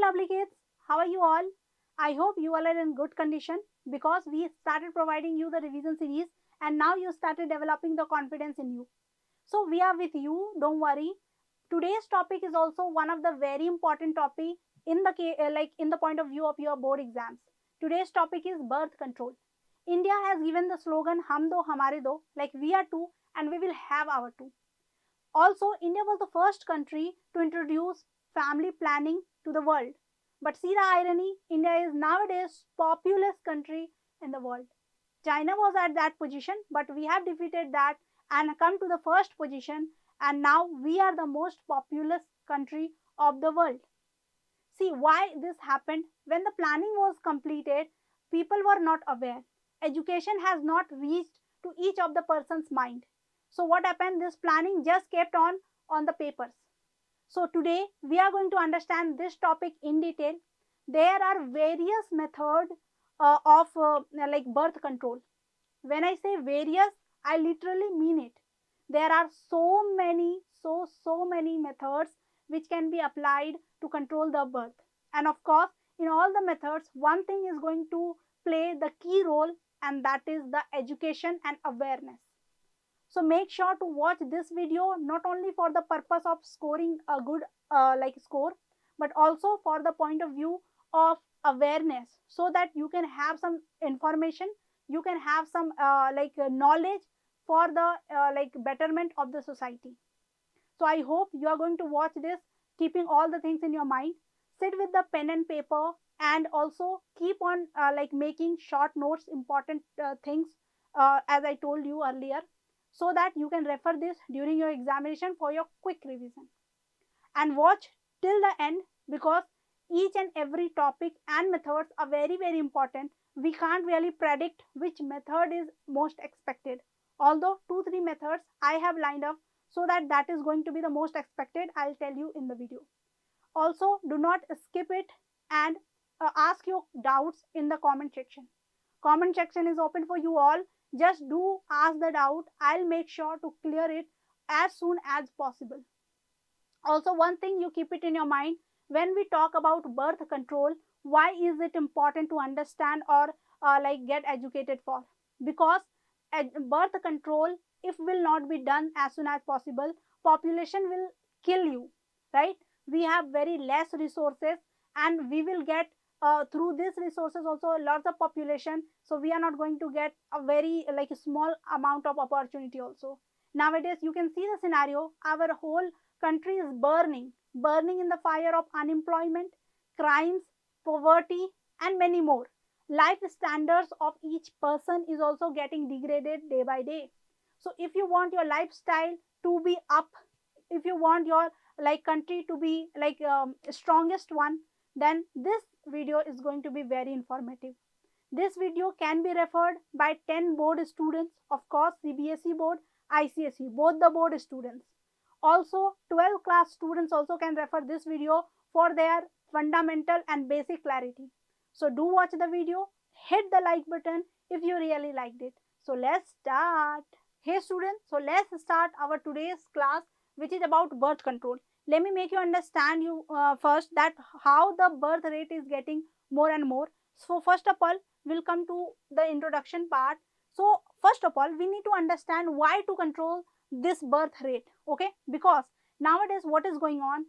lovely kids, how are you all? I hope you all are in good condition because we started providing you the revision series and now you started developing the confidence in you. So we are with you, don't worry. Today's topic is also one of the very important topic in the point of view of your board exams. Today's topic is birth control. India has given the slogan Hum do hamare do, like we are two and we will have our two. Also, India was the first country to introduce family planning to the world. But see the irony, India is nowadays populous country in the world. China was at that position, but we have defeated that and come to the first position, and now we are the most populous country of the world. See why this happened. When the planning was completed, people were not aware. Education has not reached to each of the person's mind. So what happened? This planning just kept on the papers. So today we are going to understand this topic in detail. There are various methods of like birth control. When I say various, I literally mean it. There are so many methods which can be applied to control the birth. And of course, in all the methods, one thing is going to play the key role, and that is the education and awareness. So make sure to watch this video not only for the purpose of scoring a good score, but also for the point of view of awareness, so that you can have some information, you can have some knowledge for the betterment of the society. So I hope you are going to watch this keeping all the things in your mind. Sit with the pen and paper and also keep on making short notes, important things as I told you earlier, so that you can refer this during your examination for your quick revision. And watch till the end, because each and every topic and methods are very important. We can't really predict which method is most expected. Although 2-3 methods I have lined up, so that is going to be the most expected, I'll tell you in the video. Also, do not skip it and ask your doubts in the comment section. Comment section is open for you all. Just do ask the doubt. I'll make sure to clear it as soon as possible. Also, one thing you keep it in your mind, when we talk about birth control, why is it important to understand or get educated for? Because birth control, if will not be done as soon as possible, population will kill you, right? We have very less resources and we will get through these resources also lots of population, so we are not going to get a very small amount of opportunity also. Nowadays you can see the scenario, our whole country is burning in the fire of unemployment, crimes, poverty and many more. Life standards of each person is also getting degraded day by day. So if you want your lifestyle to be up, if you want your country to be strongest one, then this video is going to be very informative. This video can be referred by 10 board students, of course CBSE board, ICSE, both the board students. Also 12 class students also can refer this video for their fundamental and basic clarity. So do watch the video, hit the like button if you really liked it. So let's start. Hey students, so let's start our today's class, which is about birth control. Let me make you understand first that how the birth rate is getting more and more. So first of all, we'll come to the introduction part. So first of all, we need to understand why to control this birth rate, okay? Because nowadays what is going on,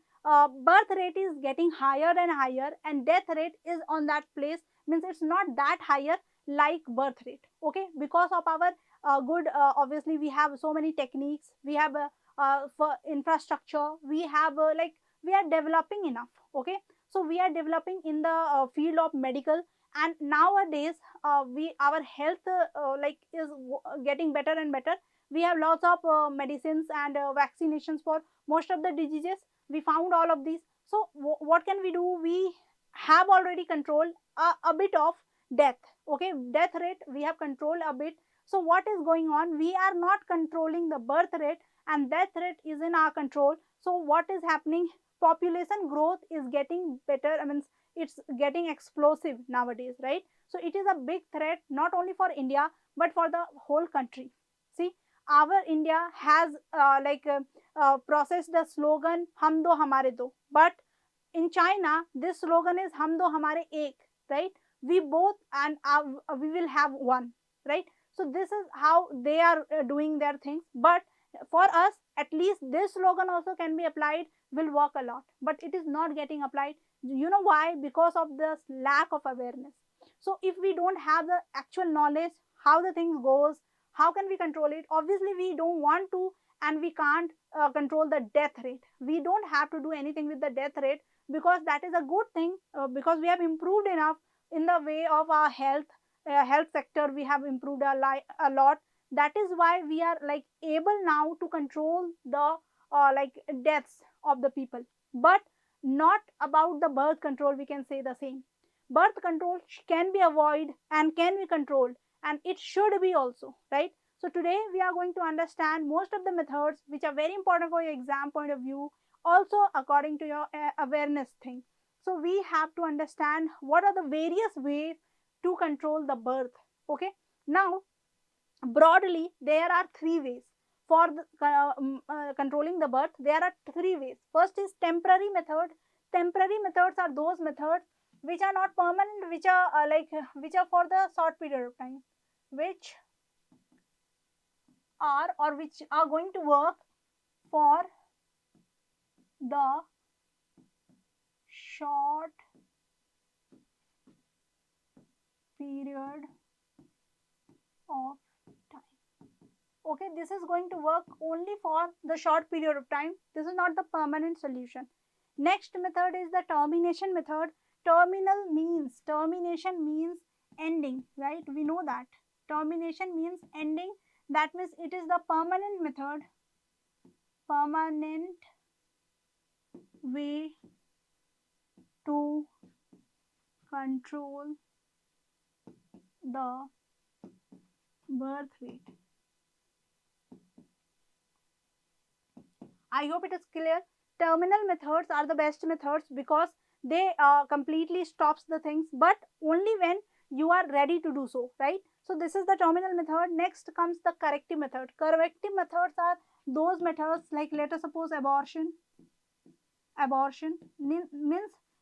birth rate is getting higher and higher and death rate is on that place, means it's not that higher like birth rate, okay? Because of our good, obviously we have so many techniques, we have for infrastructure, we have we are developing enough, okay? So we are developing in the field of medical, and nowadays our health is getting better and better. We have lots of medicines and vaccinations for most of the diseases. We found all of these. So what can we do? We have already controlled a bit of death, okay? Death rate we have controlled a bit. So what is going on? We are not controlling the birth rate and death rate is in our control. So what is happening? Population growth is getting better. I mean, it's getting explosive nowadays, right? So it is a big threat not only for India but for the whole country. See, our India has processed the slogan Hum do hamare do, but in China, this slogan is "हम दो हमारे एक," right? We both and we will have one, right? So this is how they are doing their things. But for us, at least this slogan also can be applied, will work a lot. But it is not getting applied. You know why? Because of this lack of awareness. So if we don't have the actual knowledge, how the thing goes, how can we control it? Obviously, we don't want to, and we can't control the death rate. We don't have to do anything with the death rate, because that is a good thing, because we have improved enough in the way of our health sector. We have improved a lot. That is why we are like able now to control the like deaths of the people, but not about the birth control. We can say the same. Birth control can be avoided and can be controlled, and it should be also, right? So today we are going to understand most of the methods which are very important for your exam point of view, also according to your awareness thing. So we have to understand what are the various ways to control the birth. Okay, now broadly there are three ways for controlling the birth. There are three ways. First is temporary method. Temporary methods are those methods which are not permanent, which are which are for the short period of time, which are going to work for the short period of time. Okay, this is going to work only for the short period of time. This is not the permanent solution. Next method is the termination method. Termination means ending, right? We know that termination means ending. That means it is the permanent method, permanent way to control the birth rate. I hope it is clear. Terminal methods are the best methods because they completely stops the things, but only when you are ready to do so, right? So this is the terminal method. Next comes the corrective method. Corrective methods are those methods like, let us suppose, abortion. Abortion means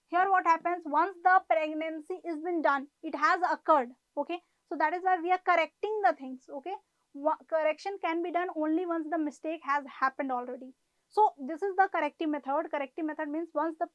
here what happens once the pregnancy is been done, it has occurred. Okay, so that is why we are correcting the things. Okay, correction can be done only once the mistake has happened already. So this is the corrective method. Corrective method means once the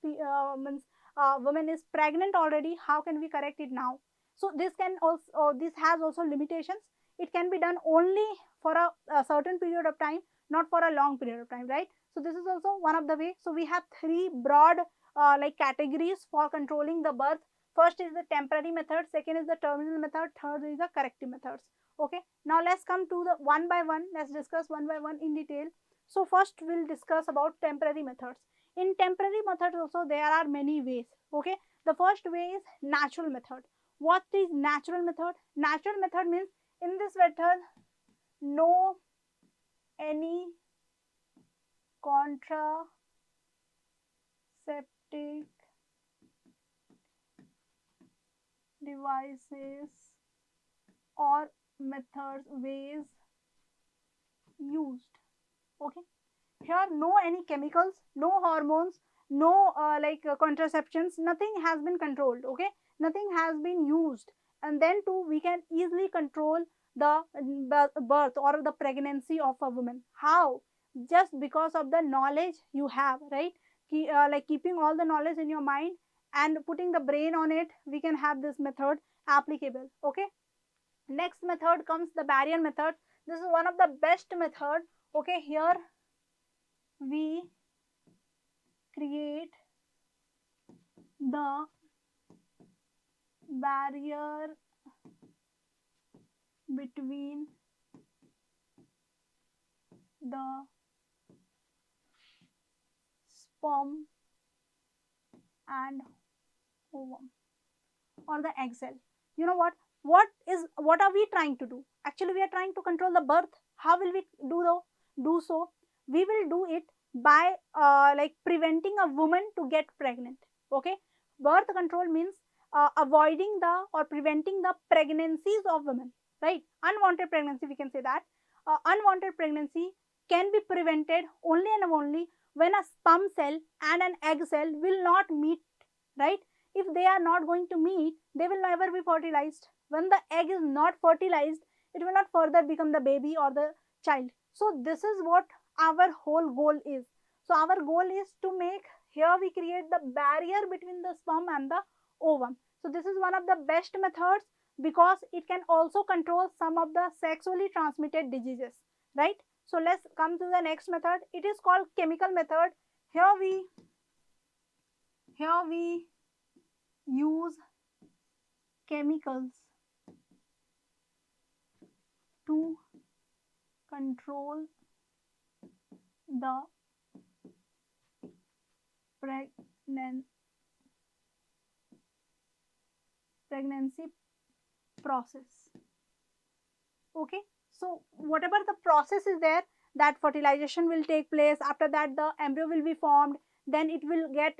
woman is pregnant already, how can we correct it now? So this can also this has also limitations. It can be done only for a certain period of time, not for a long period of time, right? So this is also one of the way. So we have three broad like categories for controlling the birth. First is the temporary method, second is the terminal method, third is the corrective methods. Okay, now let's come to the one by one. Let's discuss one by one in detail. So first we'll discuss about temporary methods. In temporary methods also there are many ways. Okay, the first way is natural method. What is natural method? Natural method means in this method no any contraceptive devices or methods, ways used. Okay, here no any chemicals, no hormones, no contraceptions, nothing has been controlled. Okay, nothing has been used, and then too we can easily control the birth or the pregnancy of a woman. How? Just because of the knowledge you have, right? Like keeping all the knowledge in your mind and putting the brain on it, we can have this method applicable. Okay, next method comes the barrier method. This is one of the best method. Okay, here we create the barrier between the sperm and ovum or the egg cell. You know what are we trying to do? Actually we are trying to control the birth. How will we do so? We will do it by like preventing a woman to get pregnant. Okay, birth control means avoiding the or preventing the pregnancies of women, right? Unwanted pregnancy, we can say that. Unwanted pregnancy can be prevented only and only when a sperm cell and an egg cell will not meet, right? If they are not going to meet, they will never be fertilized. When the egg is not fertilized, it will not further become the baby or the child. So this is what our whole goal is. So our goal is to make, here we create the barrier between the sperm and the ovum. So this is one of the best methods because it can also control some of the sexually transmitted diseases, right? So let's come to the next method. It is called chemical method. Here we use chemicals to control the pregnancy process. Okay, so whatever the process is there, that fertilization will take place. After that, the embryo will be formed, then it will get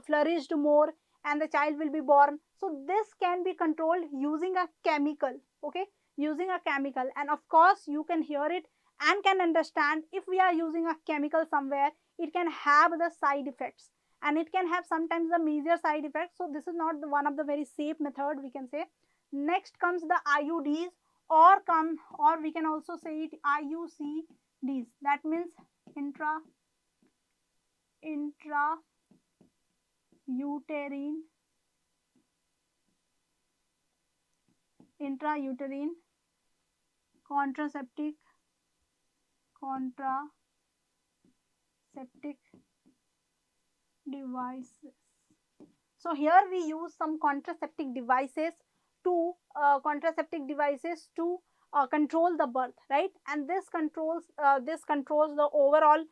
flourished more, and the child will be born. So this can be controlled using a chemical. Okay, using a chemical, and of course you can hear it and can understand, if we are using a chemical somewhere, it can have the side effects, and it can have sometimes the major side effects. So this is not one of the very safe method, we can say. Next comes the IUDs, or we can also say it IUCDs. That means intrauterine contraceptive devices. So here we use some contraceptive devices to control the birth, right? And this controls the overall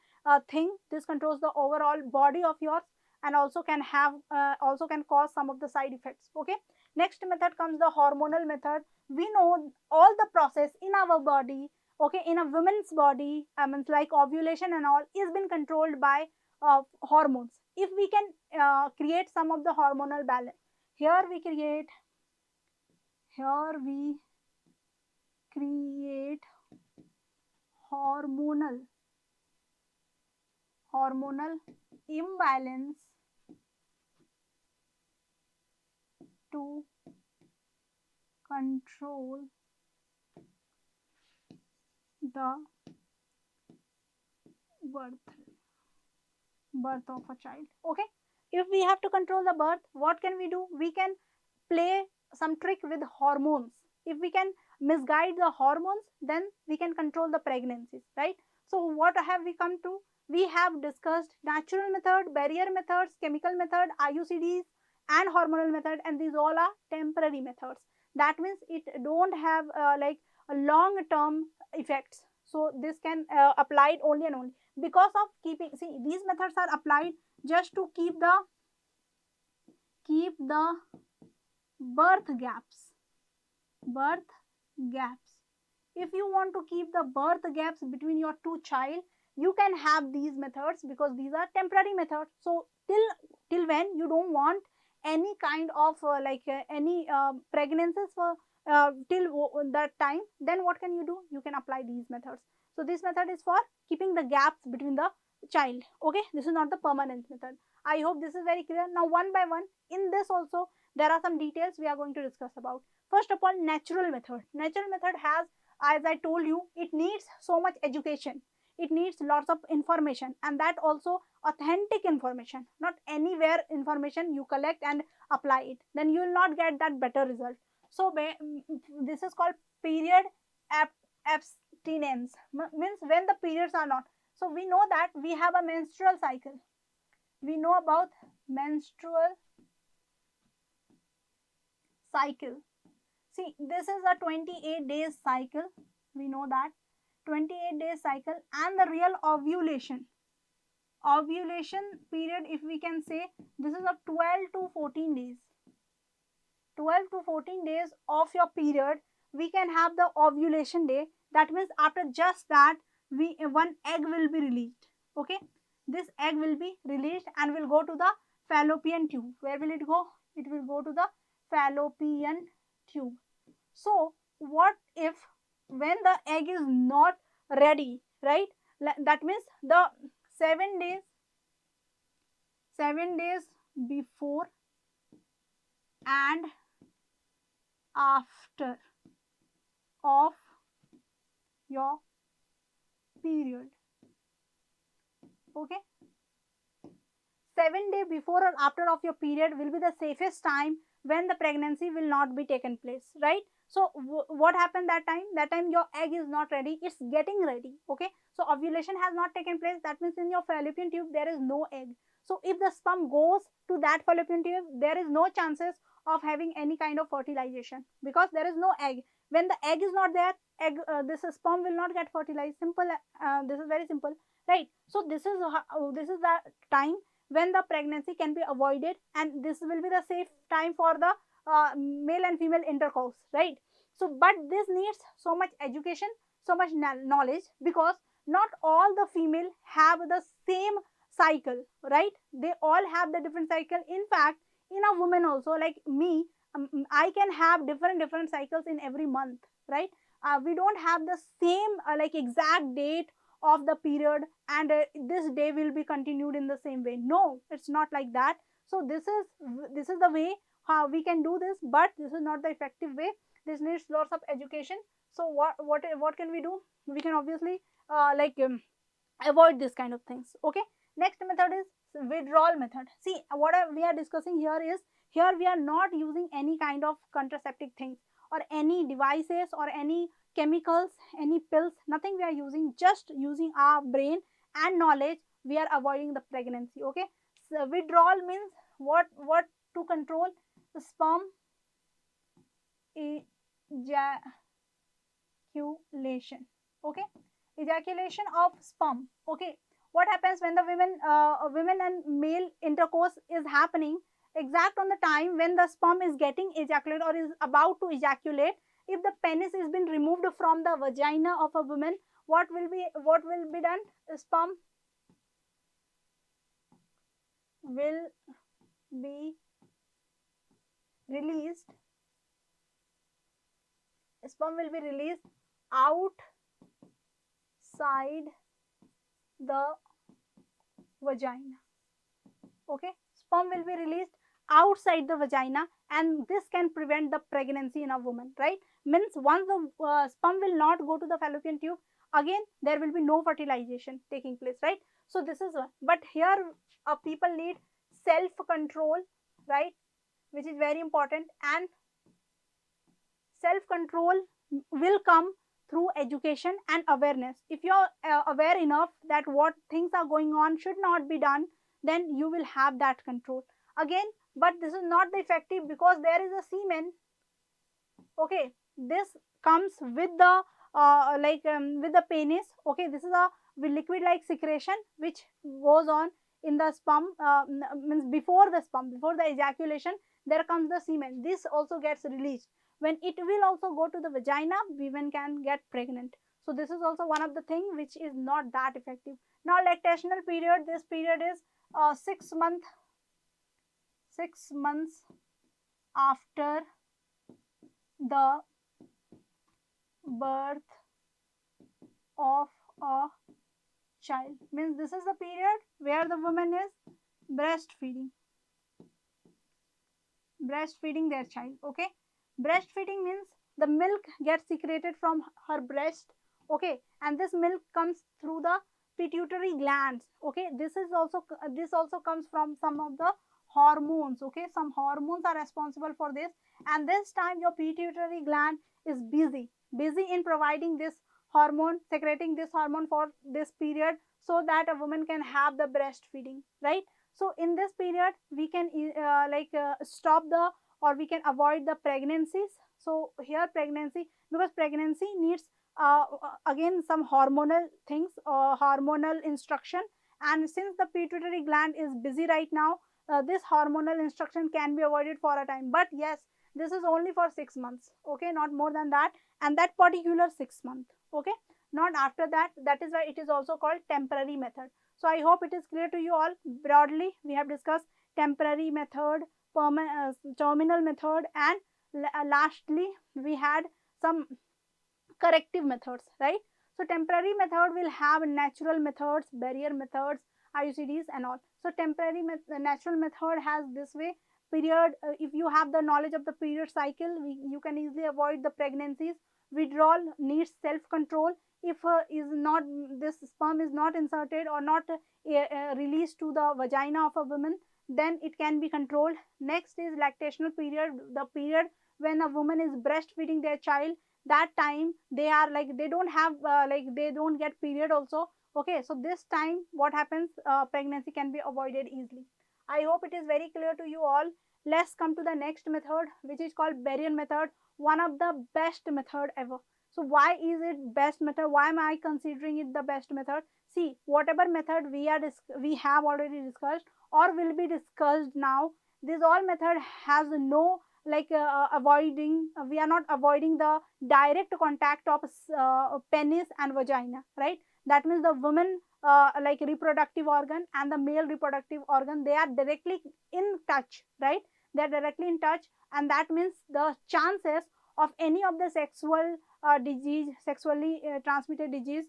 thing. This controls the overall body of yours, and also can cause some of the side effects. Okay. Next method comes the hormonal method. We know all the process in our body, okay, in a woman's body, means like ovulation and all, is been controlled by hormones. If we can create some of the hormonal balance, here we create hormonal imbalance to control the birth of a child. Okay, if we have to control the birth, what can we do? We can play some trick with hormones. If we can misguide the hormones, then we can control the pregnancies, right? So what have we come to? We have discussed natural method, barrier methods, chemical method, IUCDs, and hormonal method, and these all are temporary methods. That means it don't have like a long term effects. So this can applied only and only because of keeping, see, these methods are applied just to keep the birth gaps. If you want to keep the birth gaps between your two child, you can have these methods because these are temporary methods. So till when you don't want any kind of any pregnancies for till that time, then what can you do? You can apply these methods. So this method is for keeping the gaps between the child. Okay, this is not the permanent method. I hope this is very clear. Now one by one, in this also there are some details we are going to discuss about. First of all, natural method. Natural method has, as I told you, it needs so much education. It needs lots of information, and that also authentic information, not anywhere information you collect and apply it. Then you will not get that better result. So this is called period abstinence, means when the periods are not. So we know that we have a menstrual cycle. We know about menstrual cycle. See, this is a 28 days cycle. We know that 28 days cycle, and the real ovulation period, if we can say, this is of 12 to 14 days. 12 to 14 days of your period, we can have the ovulation day. That means after just that, one egg will be released. Okay, this egg will be released and will go to the fallopian tube. Where will it go? It will go to the fallopian tube. So what if when the egg is not ready, right? That means the 7 days, 7 days before and after of your period. Okay, 7 days before or after of your period will be the safest time when the pregnancy will not be taken place, right? So what happened that time? That time your egg is not ready, it's getting ready. Okay, so ovulation has not taken place, that means in your fallopian tube there is no egg. So if the sperm goes to that fallopian tube, there is no chances of having any kind of fertilization because there is no egg. When the egg is not there, this sperm will not get fertilized. Simple. This is very simple, right? So this is the time when the pregnancy can be avoided, and this will be the safe time for the male and female intercourse, right? So but this needs so much education, so much knowledge, because not all the female have the same cycle, right? They all have the different cycle. In fact, in a woman also, like me, I can have different cycles in every month, right? We don't have the same like exact date of the period, and this day will be continued in the same way. No, it's not like that. So this is the way how we can do this, but this is not the effective way. This needs lots of education. So what can we do? We can obviously avoid this kind of things. Okay, next method is withdrawal method. See, what we are discussing here is, here we are not using any kind of contraceptive things or any devices or any chemicals, any pills, nothing we are using, just using our brain and knowledge we are avoiding the pregnancy. Okay, so withdrawal means what to control the sperm ejaculation. Okay, ejaculation of sperm. Okay, what happens when the women and male intercourse is happening exact on the time when the sperm is getting ejaculated or is about to ejaculate? If the penis is been removed from the vagina of a woman, what will be done? Sperm will be released. Sperm will be released outside the vagina. Okay, sperm will be released outside the vagina, and this can prevent the pregnancy in a woman, right? Means once the sperm will not go to the fallopian tube, again there will be no fertilization taking place, right? So this is but here people need self control, right, which is very important, and self control will come through education and awareness. If you are aware enough that what things are going on should not be done, then you will have that control. Again, but this is not the effective because there is a semen. Okay, this comes with the with the penis. Okay, this is a liquid like secretion which goes on in the sperm, means before the sperm, before the ejaculation, there comes the semen. This also gets released. When it will also go to the vagina, women can get pregnant. So this is also one of the thing which is not that effective. Now lactational period, this period is 6 months after the birth of a child. Means this is the period where the woman is breastfeeding their child. Okay, breastfeeding means the milk gets secreted from her breast. Okay, and this milk comes through the pituitary glands. Okay, this also comes from some of the hormones. Okay, some hormones are responsible for this, and this time your pituitary gland is busy in providing this hormone, secreting this hormone for this period, so that a woman can have the breastfeeding, right? So in this period we can stop the, or we can avoid the pregnancies. So here pregnancy, because pregnancy needs again some hormonal things, hormonal instruction, and since the pituitary gland is busy right now, this hormonal instruction can be avoided for a time. But yes, this is only for 6 months. Okay, not more than that, and that particular 6 months. Okay, not after that. That is why it is also called temporary method. So I hope it is clear to you all. Broadly we have discussed temporary method, terminal method, and lastly we had some corrective methods, right? So temporary method will have natural methods, barrier methods, IUCDs and all. So temporary natural method has this way. Period, if you have the knowledge of the period cycle, you can easily avoid the pregnancies. Withdrawal needs self control. If is not, this sperm is not inserted or not released to the vagina of a woman, then it can be controlled. Next is lactational period, the period when a woman is breastfeeding their child. That time they are like, they don't have they don't get period also. Okay, so this time what happens, pregnancy can be avoided easily. I hope it is very clear to you all. Let's come to the next method, which is called barrier method, one of the best method ever. So why is it best method? Why am I considering it the best method? See, whatever method we have already discussed or will be discussed now, this all method has no avoiding, we are not avoiding the direct contact of penis and vagina, right? That means the woman reproductive organ and the male reproductive organ, they are directly in touch, right? They are directly in touch, and that means the chances of any of the sexual disease, sexually transmitted disease,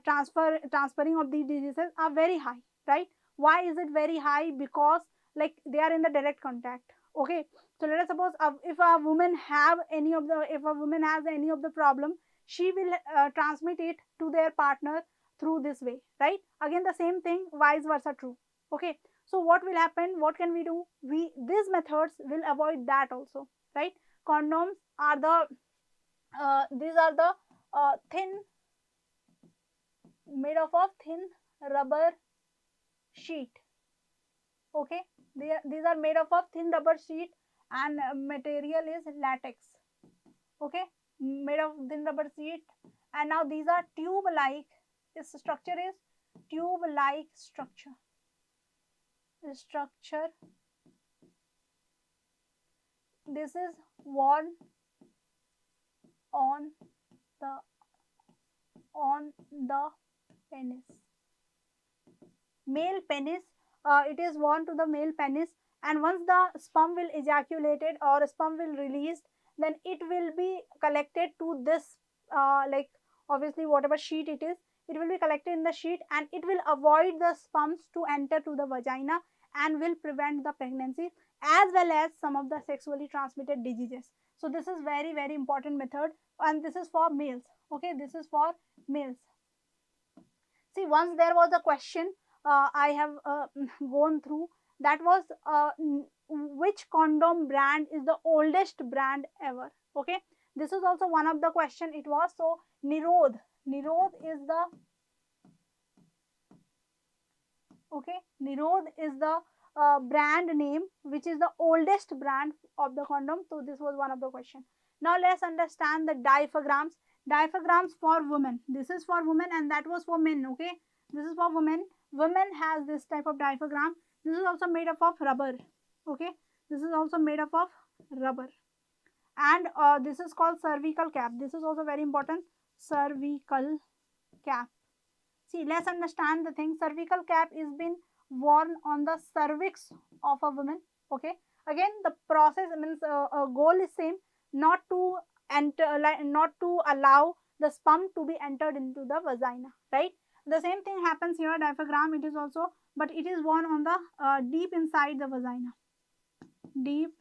transferring of these diseases are very high, right? Why is it very high? Because like they are in the direct contact. Okay, so let us suppose if a woman have any of the, if a woman has any of the problem, she will transmit it to their partner through this way, right? Again the same thing, vice versa true. Okay, so what will happen, what can we do? These methods will avoid that also, right? Condoms are the these are the thin, made of thin rubber sheet. Okay, these are made of thin rubber sheet, and material is latex. Okay, made of thin rubber sheet, and now these are tube like, this structure is tube like structure. This is worn on the penis, male penis. It is worn to the male penis, and once the sperm will ejaculated or sperm will released, then it will be collected to this obviously whatever sheet it is, it will be collected in the sheet, and it will avoid the sperms to enter to the vagina and will prevent the pregnancy as well as some of the sexually transmitted diseases. So this is very, very important method, and this is for males. Okay, this is for males. See, once there was a question I have gone through, that was which condom brand is the oldest brand ever. Okay, this is also one of the question it was. So Nirod is the, okay, Nirod is the brand name which is the oldest brand of the condom. So this was one of the question. Now let's understand the diaphragms. Diaphragms for women, this is for women and that was for men. Okay, this is for women. Women has this type of diaphragm. This is also made up of rubber. Okay, this is also made up of rubber, and this is called cervical cap. This is also very important, cervical cap. See, let's understand the thing. Cervical cap is been worn on the cervix of a woman. Okay, again the process means goal is same, not to enter, not to allow the sperm to be entered into the vagina, right? The same thing happens here, diaphragm it is also, but it is worn on the deep inside the vagina, deep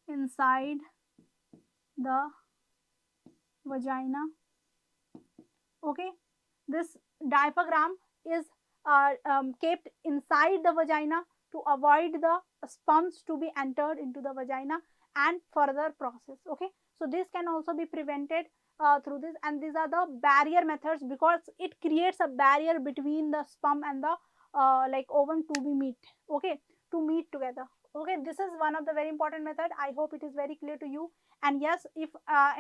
inside the vagina. Okay, this diaphragm is kept inside the vagina to avoid the sperms to be entered into the vagina and further process. Okay, so this can also be prevented through this, and these are the barrier methods because it creates a barrier between the sperm and the ovum to be meet. Okay, to meet together. Okay, this is one of the very important method. I hope it is very clear to you. And yes, if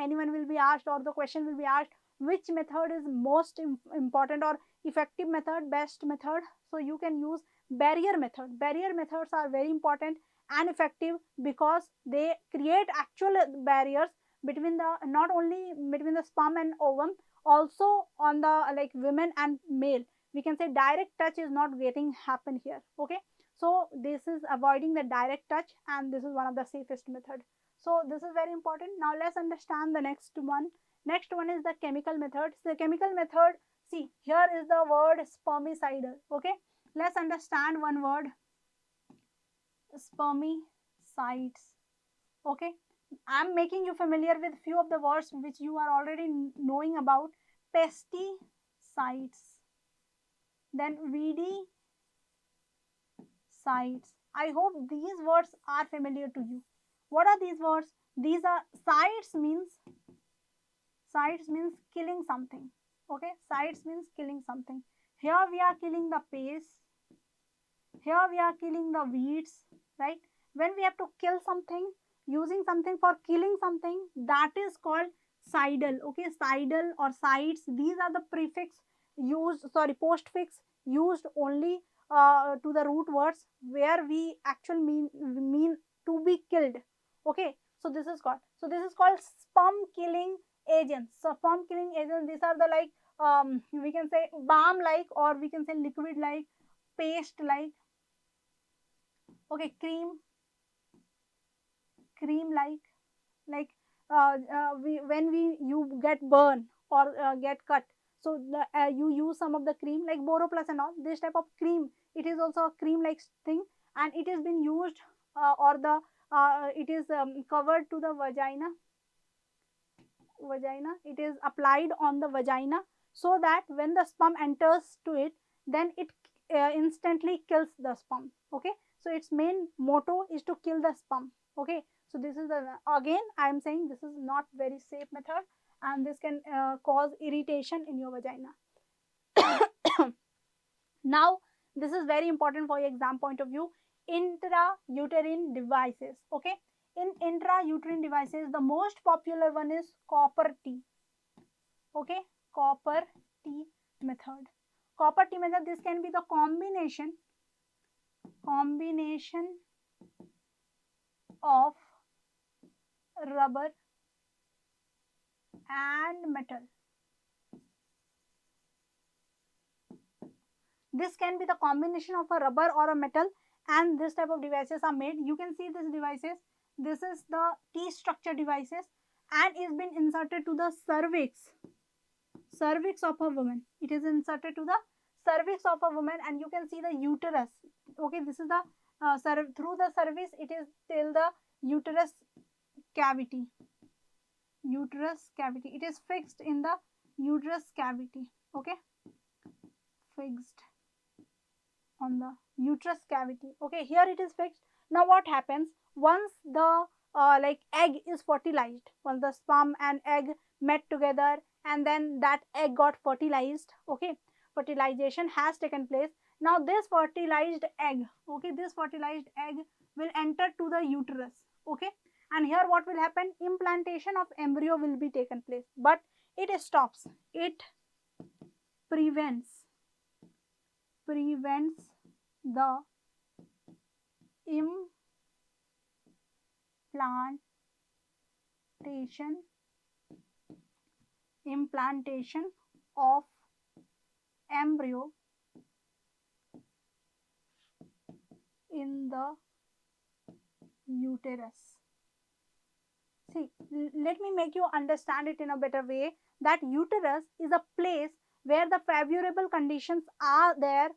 anyone will be asked or the question will be asked which method is most important or effective method, best method, so you can use barrier method. Barrier methods are very important and effective because they create actual barriers between the, not only between the sperm and ovum, also on the women and male. We can say direct touch is not getting happen here. Okay, so this is avoiding the direct touch, and this is one of the safest method. So this is very important. Now let's understand the next one. Next one is the chemical method. So the chemical method, See, here is the word spermicidal. Okay, let's understand one word, spermicides. Okay, I'm making you familiar with few of the words which you are already knowing about. Pesticides, then weedicides. I hope these words are familiar to you. What are these words? These are sides means killing something. Okay, sides means killing something. Here we are killing the pest. Here we are killing the weeds, right? When we have to kill something, using something for killing something, that is called sidal. Okay, sidal or sides, these are the prefix used, sorry, postfix used only to the root words where we actually mean to be killed. Okay, so this is called sperm killing agents. So sperm killing agents, these are the like we can say balm like, or we can say liquid like, paste like. Okay, cream like when you get burn or get cut, so you use some of the cream like Boroplus and all, this type of cream, it is also a cream like thing, and it has been used or the it is covered to the vagina, it is applied on the vagina, so that when the sperm enters to it, then it instantly kills the sperm. Okay, so its main motto is to kill the sperm. Okay, so this is the, again I am saying this is not very safe method, and this can cause irritation in your vagina. Now this is very important for your exam point of view. Intrauterine devices. Okay, in intrauterine devices, the most popular one is copper T. Okay, copper T method. Copper T method, this can be the combination of rubber and metal. This can be the combination of a rubber or a metal, and this type of devices are made. You can see these devices. This is the T structure devices, and is been inserted to the cervix of a woman. It is inserted to the cervix of a woman, and you can see the uterus. Okay, this is the through the cervix, it is till the uterus cavity. It is fixed in the uterus cavity. Okay, fixed on the uterus cavity. Okay, here it is fixed. Now what happens once the like egg is fertilized, once the sperm and egg met together, and then that egg got fertilized. Okay, fertilization has taken place. Now this fertilized egg, okay, this fertilized egg will enter to the uterus. Okay, and here what will happen, implantation of embryo will be taken place, but it stops, it prevents the implantation of embryo in the uterus. See, let me make you understand it in a better way, that uterus is a place where the favorable conditions are there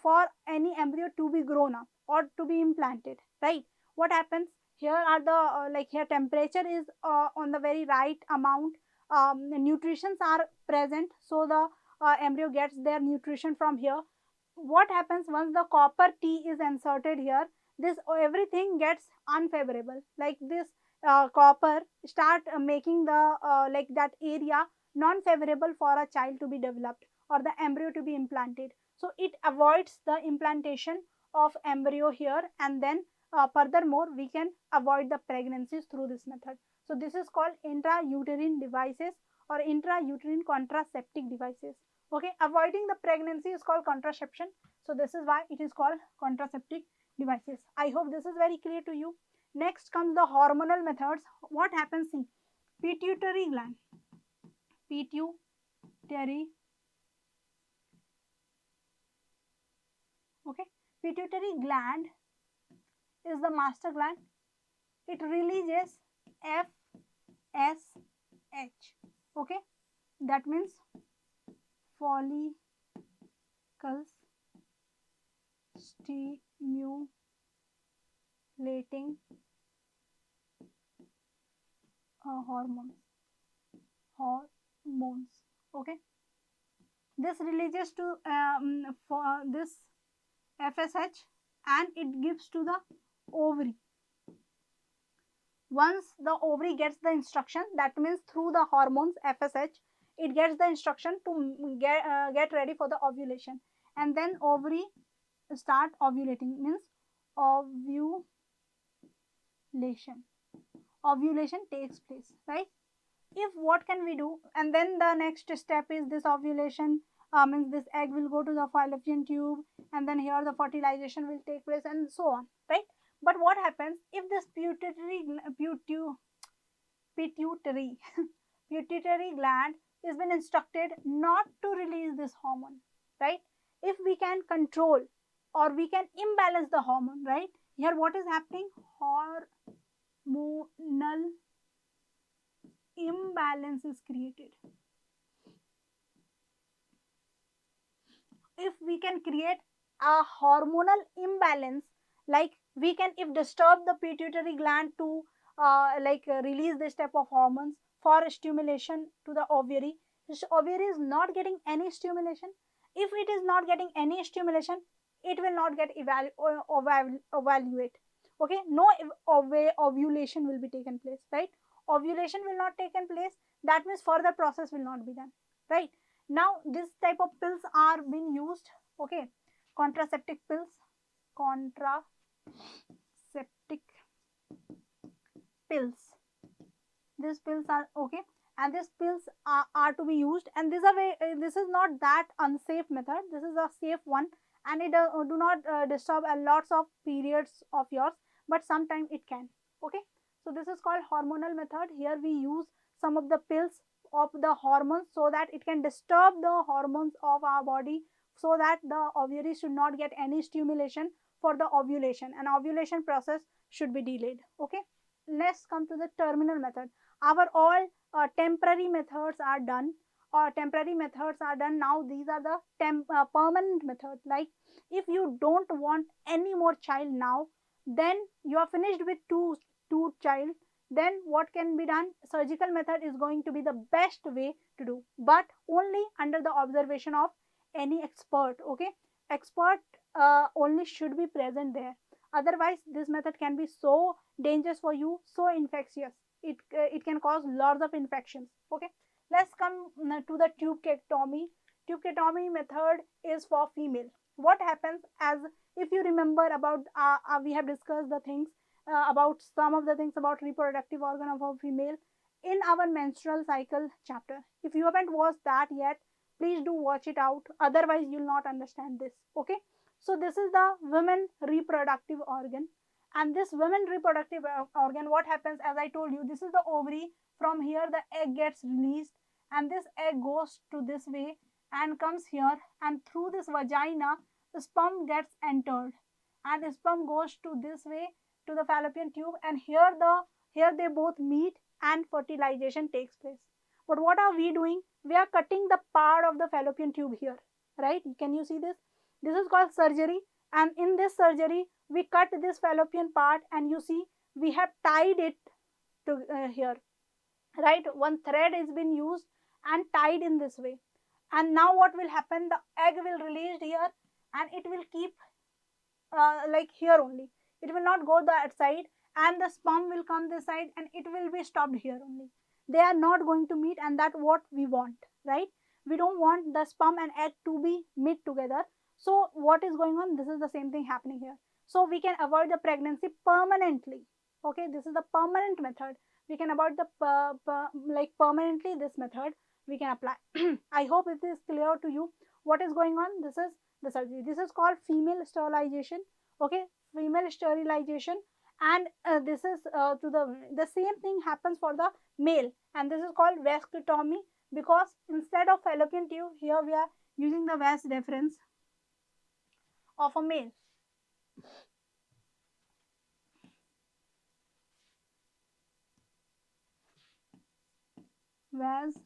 for any embryo to be grown up or to be implanted, right? What happens here are the like here temperature is on the very right amount, nutritions are present, so the embryo gets their nutrition from here. What happens once the copper T is inserted here, this everything gets unfavorable, like this copper start making the like that area non-favorable for a child to be developed or the embryo to be implanted. So it avoids the implantation of embryo here, and then furthermore we can avoid the pregnancies through this method. So this is called intrauterine devices or intrauterine contraceptive devices. Okay, avoiding the pregnancy is called contraception. So this is why it is called contraceptive devices. I hope this is very clear to you. Next comes the hormonal methods. What happens in pituitary gland? Okay, pituitary gland is the master gland. It releases FSH. Okay, that means follicles stimulating hormones. Okay, this releases to for this FSH, and it gives to the ovary. Once the ovary gets the instruction, that means through the hormones FSH, it gets the instruction to get ready for the ovulation, and then ovary start ovulating, means ovulation. Ovulation takes place, right? If what can we do, and then the next step is this ovulation, means this egg will go to the fallopian tube, and then here the fertilization will take place, and so on, right? But what happens if this pituitary pituitary gland is been instructed not to release this hormone, right? If we can control or we can imbalance the hormone, right? Here what is happening? Hormonal imbalance is created. If we can create a hormonal imbalance, like we can, if disturb the pituitary gland to release this type of hormones for stimulation to the ovary, this ovary is not getting any stimulation. If it is not getting any stimulation, it will not get evaluate. Okay, no ovulation will be taken place, right? Ovulation will not taken place, that means further process will not be done, right? Now this type of pills are being used, okay, contraceptive pills, these pills are okay, and these pills are to be used, and this is not that unsafe method, this is a safe one, and it do not disturb a lots of periods of yours, but sometimes it can. Okay, so this is called hormonal method. Here we use some of the pills of the hormones so that it can disturb the hormones of our body, so that the ovary should not get any stimulation for the ovulation, and ovulation process should be delayed. Okay, let's come to the terminal method. Our all temporary methods are done, or temporary methods are done. Now these are the permanent methods. Like if you don't want any more child now, then you are finished with two child, then what can be done? Surgical method is going to be the best way to do, but only under the observation of any expert. Okay, expert only should be present there, otherwise this method can be so dangerous for you, so infectious, it can cause lots of infections. Okay, let's come to the tubectomy. Tubectomy method is for female. What happens, as if you remember about we have discussed the things about some of the things about reproductive organ of a female in our menstrual cycle chapter. If you haven't watched that yet, please do watch it out, otherwise you will not understand this. Okay, so this is the women reproductive organ, and this women reproductive organ, what happens, as I told you, this is the ovary. From here the egg gets released, and this egg goes to this way and comes here, and through this vagina the sperm gets entered, and the sperm goes to this way to the fallopian tube, and here they both meet and fertilization takes place. But what are we doing? We are cutting the part of the fallopian tube here, right? Can you see this? This is called surgery, and in this surgery we cut this fallopian part, and you see we have tied it to here, right? One thread is been used and tied in this way, and now what will happen? The egg will released here, and it will keep like here only. It will not go that side, and the sperm will come this side, and it will be stopped here only. They are not going to meet, and that's what we want, right? We don't want the sperm and egg to be meet together. So what is going on? This is the same thing happening here. So we can avoid the pregnancy permanently. Okay, this is the permanent method. We can avoid the like permanently, this method we can apply. I hope it is clear to you what is going on. This is the surgery. This is called female sterilization. Okay, female sterilization, and this is to the same thing happens for the male, and this is called vasectomy, because instead of fallopian tube, here we are using the vas deferens of a male. Vas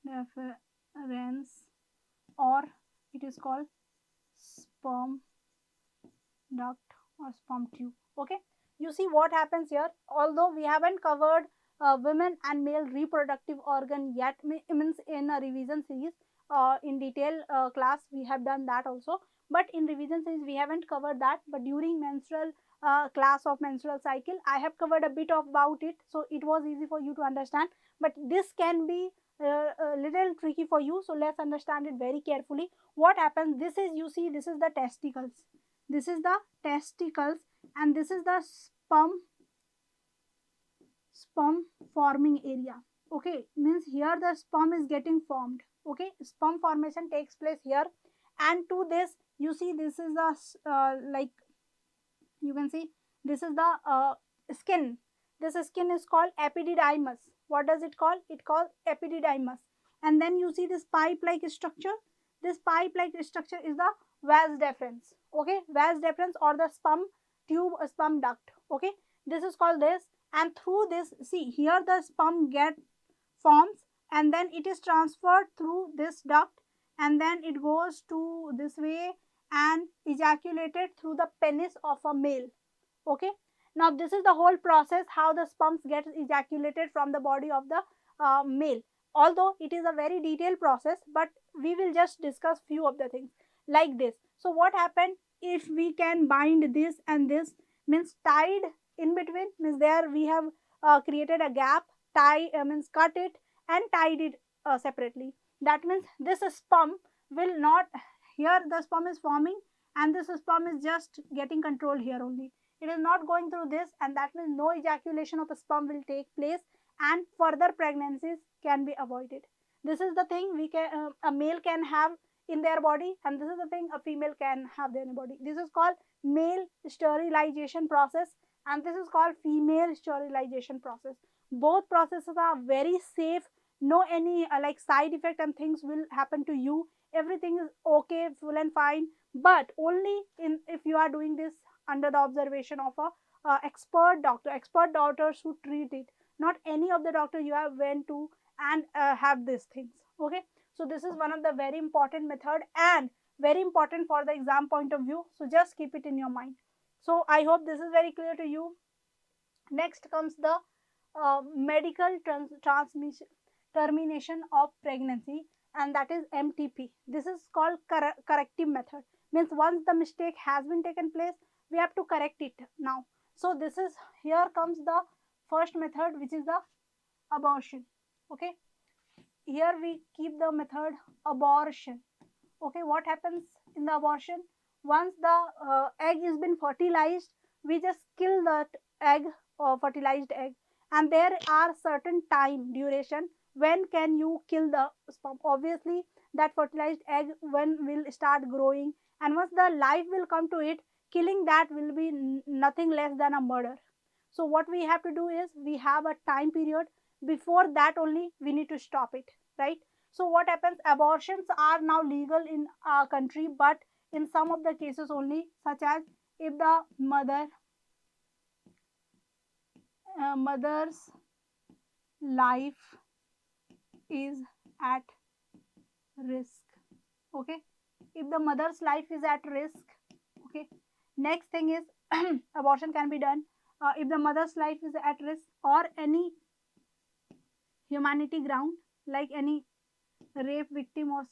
deferens rinse, or it is called sperm duct or sperm tube. Okay, you see what happens here. Although we haven't covered women and male reproductive organ yet, means in a revision series, in detail class we have done that also, but in revision series we haven't covered that. But during menstrual class of menstrual cycle I have covered a bit about it, so it was easy for you to understand. But this can be a little tricky for you, so let's understand it very carefully. What happens, this is, you see, this is the testicles, this is the testicles, and this is the sperm forming area. Okay, means here the sperm is getting formed. Okay, sperm formation takes place here, and to this you see this is the like you can see this is the skin. This skin is called epididymis. What does it call? It called epididymis. And then you see this pipe like structure. This pipe like structure is the vas deferens. Okay, vas deferens or the sperm tube, sperm duct. Okay, this is called this, and through this, see here the sperm get forms, and then it is transferred through this duct, and then it goes to this way and ejaculated through the penis of a male. Okay, now this is the whole process how the sperms get ejaculated from the body of the male. Although it is a very detailed process, but we will just discuss few of the things like this. So what happened, if we can bind this and this, means tied in between, means there we have created a gap, tie means cut it and tied it separately. That means this sperm will not, here the sperm is forming and this sperm is just getting controlled here only. It is not going through this, and that means no ejaculation of a sperm will take place and further pregnancies can be avoided. This is the thing we can a male can have in their body, and this is the thing a female can have in their body. This is called male sterilization process, and this is called female sterilization process. Both processes are very safe. No any like side effect and things will happen to you. Everything is okay, full and fine, but only in if you are doing this under the observation of a expert doctor. Expert doctors who treat it, not any of the doctor you have went to and have these things. Okay, so this is one of the very important method and very important for the exam point of view. So just keep it in your mind. So I hope this is very clear to you. Next comes the medical termination of pregnancy, and that is MTP. This is called corrective method. Means once the mistake has been taken place, we have to correct it now. So this is, here comes the first method, which is the abortion. Okay, here we keep the method abortion. Okay, what happens in the abortion? Once the egg is been fertilized, we just kill that egg or fertilized egg, and there are certain time duration when can you kill the sperm. Obviously that fertilized egg when will start growing, and once the life will come to it, killing that will be nothing less than a murder. So what we have to do is we have a time period, before that only we need to stop it, right? So what happens, abortions are now legal in our country, but in some of the cases only, such as if the mother's life is at risk. Okay, if the mother's life is at risk. Okay, next thing is abortion can be done if the mother's life is at risk, or any humanity ground, like any rape victim or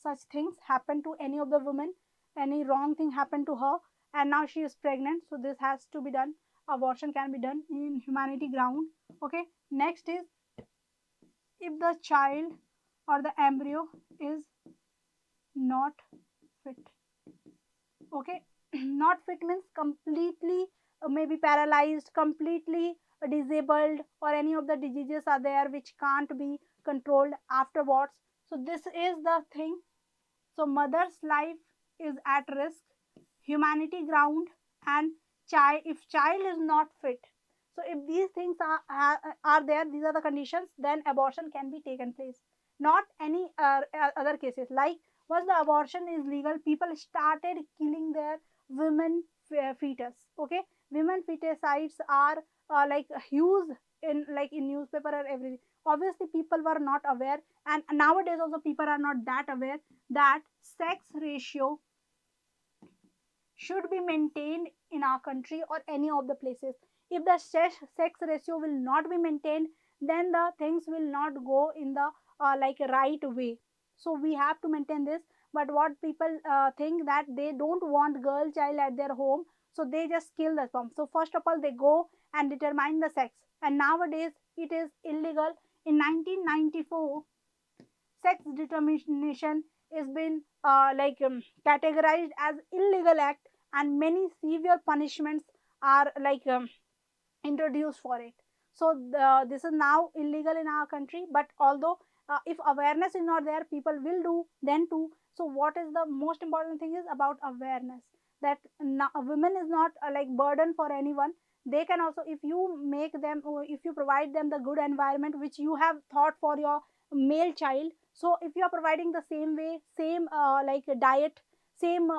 such things happen to any of the women, any wrong thing happened to her and now she is pregnant, so this has to be done. Abortion can be done in humanity ground. Okay, next is if the child or the embryo is not fit. Okay, not fit means completely maybe paralyzed, completely disabled, or any of the diseases are there which can't be controlled afterwards. So this is the thing. So mother's life is at risk, humanity ground, and child, if child is not fit. So if these things are there, these are the conditions, then abortion can be taken place. Not any other cases, like once the abortion is legal, people started killing their women fetus. Okay, women feticides are like huge in like in newspaper or everything. Obviously people were not aware, and nowadays also people are not that aware that sex ratio should be maintained in our country or any of the places. If the sex ratio will not be maintained, then the things will not go in the like right way. So we have to maintain this. But what people think that they don't want girl child at their home, so they just kill the sperm. So first of all they go and determine the sex, and nowadays it is illegal. In 1994, sex determination is been categorized as illegal act, and many severe punishments are introduced for it. So this is now illegal in our country, but although if awareness is not there, people will do then too. So what is the most important thing is about awareness, that women is not burden for anyone. They can also, if you make them, if you provide them the good environment which you have thought for your male child. So if you are providing the same way, same diet, same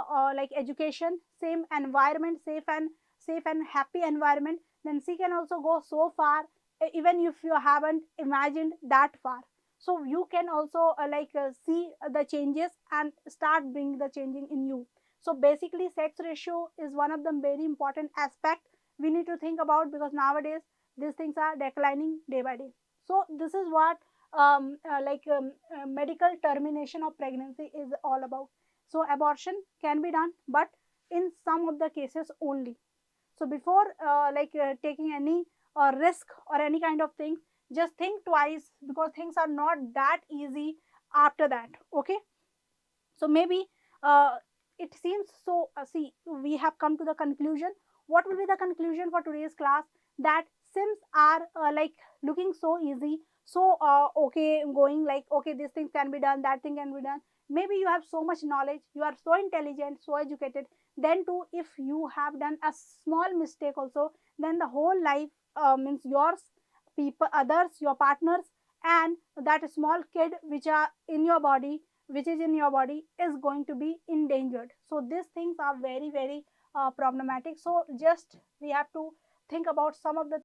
education, same environment, safe and happy environment, then she can also go so far, even if you haven't imagined that far. So you can also see the changes and start bringing the changing in you. So basically sex ratio is one of the very important aspect we need to think about, because nowadays these things are declining day by day. So this is what medical termination of pregnancy is all about. So abortion can be done, but in some of the cases only. So before taking any risk or any kind of thing, just think twice, because things are not that easy after that. Okay, so maybe it seems so. See, we have come to the conclusion. What will be the conclusion for today's class? That sims are looking so easy, so okay, going like okay, this thing can be done, that thing can be done. Maybe you have so much knowledge, you are so intelligent, so educated, then too if you have done a small mistake also, then the whole life means yours, people, others, your partners, and that small kid which are in your body, which is in your body, is going to be endangered. So these things are very problematic. So just we have to think about some of the